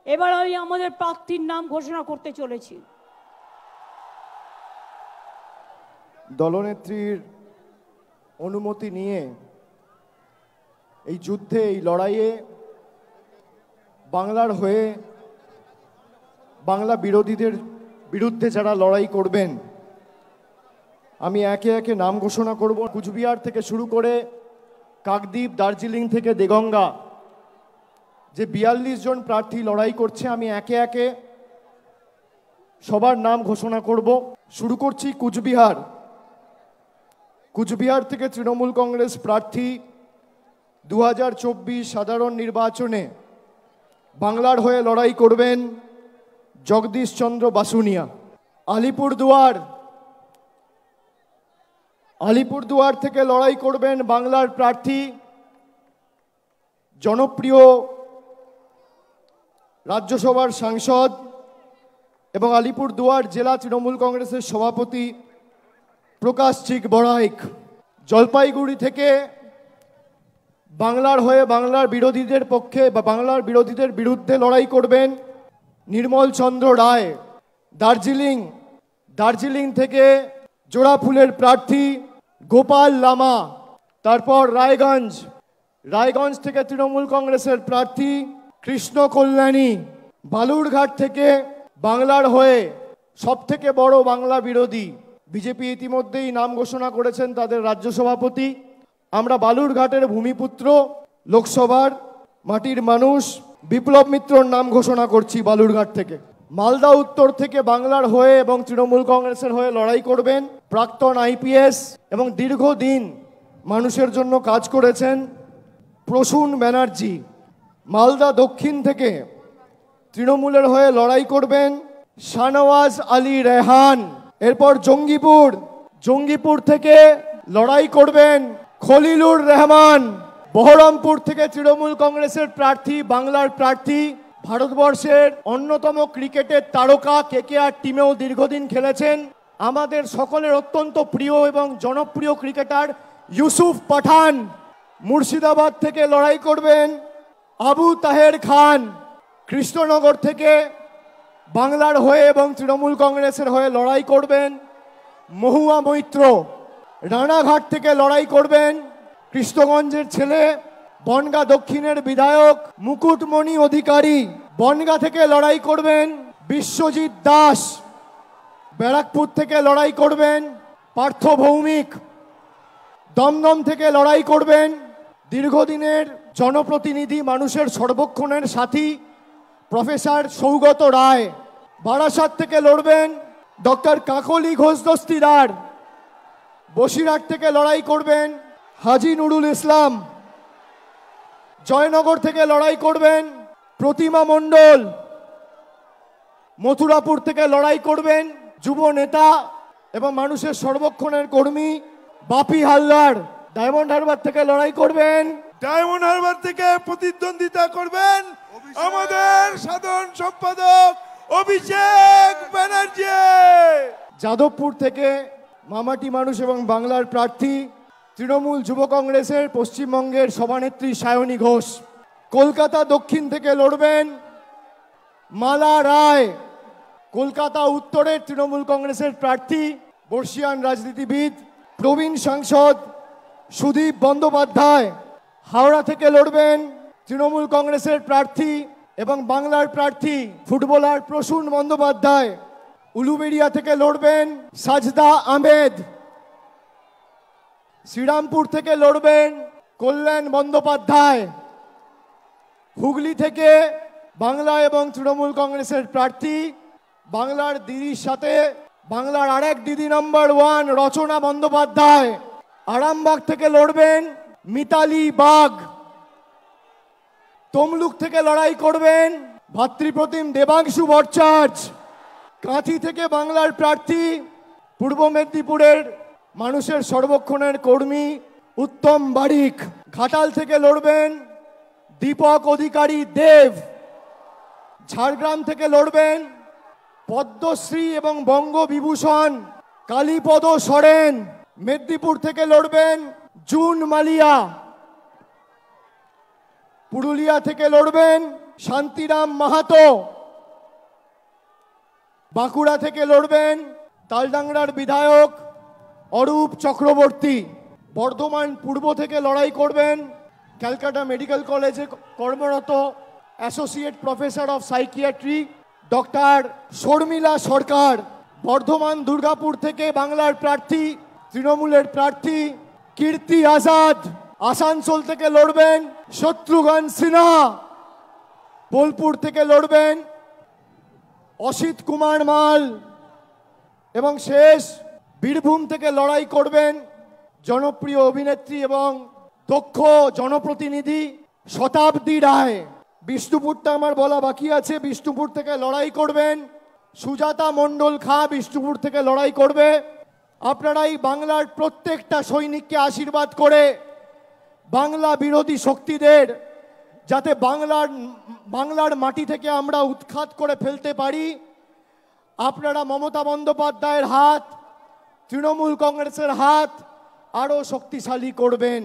এবার আমি আমাদের প্রার্থীর নাম ঘোষণা করতে চলেছি। দলনেত্রীর অনুমতি নিয়ে এই যুদ্ধে, এই লড়াইয়ে বাংলার হয়ে বাংলা বিরোধীদের বিরুদ্ধে যারা লড়াই করবেন, আমি একে একে নাম ঘোষণা করব। কুচবিহার থেকে শুরু করে কাকদ্বীপ, দার্জিলিং থেকে দেগঙ্গা, যে 42 জন প্রার্থী লড়াই করছে, আমি একে একে সবার নাম ঘোষণা করব। শুরু করছি কুচবিহার। কুচবিহার থেকে তৃণমূল কংগ্রেস প্রার্থী 2024 সাধারণ নির্বাচনে বাংলার হয়ে লড়াই করবেন জগদীশ চন্দ্র বাসুনিয়া। আলিপুরদুয়ার থেকে লড়াই করবেন বাংলার প্রার্থী, জনপ্রিয় রাজ্যসভার সাংসদ এবং আলিপুরদুয়ার জেলা তৃণমূল কংগ্রেসের সভাপতি প্রকাশ চিক বড়াইক। জলপাইগুড়ি থেকে বাংলার হয়ে বাংলার বিরোধীদের পক্ষে বা বাংলার বিরোধীদের বিরুদ্ধে লড়াই করবেন নির্মল চন্দ্র রায়। দার্জিলিং থেকে জোড়াফুলের প্রার্থী গোপাল লামা। তারপর রায়গঞ্জ থেকে তৃণমূল কংগ্রেসের প্রার্থী কৃষ্ণ কল্যাণী। বালুরঘাট থেকে বাংলার হয়ে সবথেকে বড় বাংলা বিরোধী, বিজেপি ইতিমধ্যেই নাম ঘোষণা করেছেন তাদের রাজ্য সভাপতি। আমরা বালুরঘাটের ভূমিপুত্র, লোকসভার মাটির মানুষ বিপ্লব মিত্রর নাম ঘোষণা করছি বালুরঘাট থেকে। মালদা উত্তর থেকে বাংলার হয়ে এবং তৃণমূল কংগ্রেসের হয়ে লড়াই করবেন প্রাক্তন IPS এবং দীর্ঘদিন মানুষের জন্য কাজ করেছেন প্রসূন ব্যানার্জি। মালদা দক্ষিণ থেকে তৃণমূলের হয়ে লড়াই করবেন শাহনওয়াজ আলী রেহান। এরপর জঙ্গিপুর থেকে লড়াই করবেন খলিলুর রহমান। বহরমপুর থেকে তৃণমূল কংগ্রেসের প্রার্থী, বাংলার প্রার্থী, ভারতবর্ষের অন্যতম ক্রিকেটের তারকা, KKR টিমেও দীর্ঘদিন খেলেছেন, আমাদের সকলের অত্যন্ত প্রিয় এবং জনপ্রিয় ক্রিকেটার ইউসুফ পাঠান। মুর্শিদাবাদ থেকে লড়াই করবেন আবু তাহের খান। কৃষ্ণনগর থেকে বাংলার হয়ে এবং তৃণমূল কংগ্রেসের হয়ে লড়াই করবেন মহুয়া মৈত্র। রানাঘাট থেকে লড়াই করবেন কৃষ্ণগঞ্জের ছেলে, বনগাঁ দক্ষিণের বিধায়ক মুকুটমণি অধিকারী। বনগাঁ থেকে লড়াই করবেন বিশ্বজিৎ দাস। ব্যারাকপুর থেকে লড়াই করবেন পার্থ ভৌমিক। দমদম থেকে লড়াই করবেন দীর্ঘদিনের জনপ্রতিনিধি, মানুষের সর্বক্ষণের সাথী প্রফেসর সৌগত রায়। বারাসাত থেকে লড়বেন ডক্টর কাকলি ঘোষ দস্তিদার। বসিরহাট থেকে লড়াই করবেন হাজি নুরুল ইসলাম। জয়নগর থেকে লড়াই করবেন প্রতিমা মণ্ডল। মথুরাপুর থেকে লড়াই করবেন যুব নেতা এবং মানুষের সর্বক্ষণের কর্মী বাপি হালদার। ডায়মন্ড হারবার থেকে লড়াই করবেন, ডায়মন্ড হারবার থেকে প্রতিদ্বন্দ্বিতা করবেন আমাদের সাধারণ সম্পাদক অভিষেক ব্যানার্জি। যাদবপুর থেকে মামাটি মানুষ এবং বাংলার প্রার্থী, তৃণমূল যুব কংগ্রেসের পশ্চিমবঙ্গের সভানেত্রী সায়নী ঘোষ। কলকাতা দক্ষিণ থেকে লড়বেন মালা রায়। কলকাতা উত্তরের তৃণমূল কংগ্রেসের প্রার্থী, বর্ষিয়ান রাজনীতিবিদ, প্রবীণ সাংসদ সুদীপ বন্দ্যোপাধ্যায়। হাওড়া থেকে লড়বেন তৃণমূল কংগ্রেসের প্রার্থী এবং বাংলার প্রার্থী ফুটবলার প্রসূন বন্দ্যোপাধ্যায়। উলুবেড়িয়া থেকে লড়বেন সাজদা আহমেদ। শ্রীরামপুর থেকে লড়বেন কল্যাণ বন্দ্যোপাধ্যায়। হুগলি থেকে বাংলা এবং তৃণমূল কংগ্রেসের প্রার্থী, বাংলার দিদির সাথে বাংলার আরেক দিদি নম্বর 1 রচনা বন্দ্যোপাধ্যায়। আরামবাগ থেকে লড়বেন মিতালি বাগ। তমলুক থেকে লড়াই করবেন ভাতৃপ্রতিম দেবাংশু ভট্টাচার্য। কাঁথি থেকে বাংলার প্রার্থী, পূর্ব মেদিনীপুরের মানুষের সর্বক্ষণের কর্মী উত্তম বারিক। ঘাটাল থেকে লড়বেন দীপক অধিকারী দেব। ঝাড়গ্রাম থেকে লড়বেন পদ্মশ্রী এবং বঙ্গবিভূষণ কালীপদ সরেন। মেদিনীপুর থেকে লড়বেন জুন মালিয়া। পুরুলিয়া থেকে লড়বেন শান্তিরাম মাহাতো। বাঁকুড়া থেকে লড়বেন তালডাংরার বিধায়ক অরূপ চক্রবর্তী। বর্ধমান পূর্ব থেকে লড়াই করবেন ক্যালকাটা মেডিকেল কলেজে কর্মরত associate professor of psychiatry doctor Sharmila Sarkar. Bardhaman Durgapur থেকে বাংলার প্রার্থী তৃণমূলের প্রার্থী কীর্তি আজাদ। আসানসোল থেকে লড়বেন শত্রুঘ্ন সিনহা। বোলপুর থেকে লড়বেন অসিত কুমার মাল। এবং শেষ বীরভূম থেকে লড়াই করবেন জনপ্রিয় অভিনেত্রী এবং দক্ষ জনপ্রতিনিধি শতাব্দী রায়। বিষ্ণুপুরটা আমার বলা বাকি আছে। বিষ্ণুপুর থেকে লড়াই করবেন সুজাতা মণ্ডল খা। বিষ্ণুপুর থেকে লড়াই করবে। আপনারা এই বাংলার প্রত্যেকটা সৈনিককে আশীর্বাদ করে বাংলা বিরোধী শক্তিদের যাতে বাংলার মাটি থেকে আমরা উৎখাত করে ফেলতে পারি, আপনারা মমতা বন্দ্যোপাধ্যায়ের হাত, তৃণমূল কংগ্রেসের হাত আরও শক্তিশালী করবেন।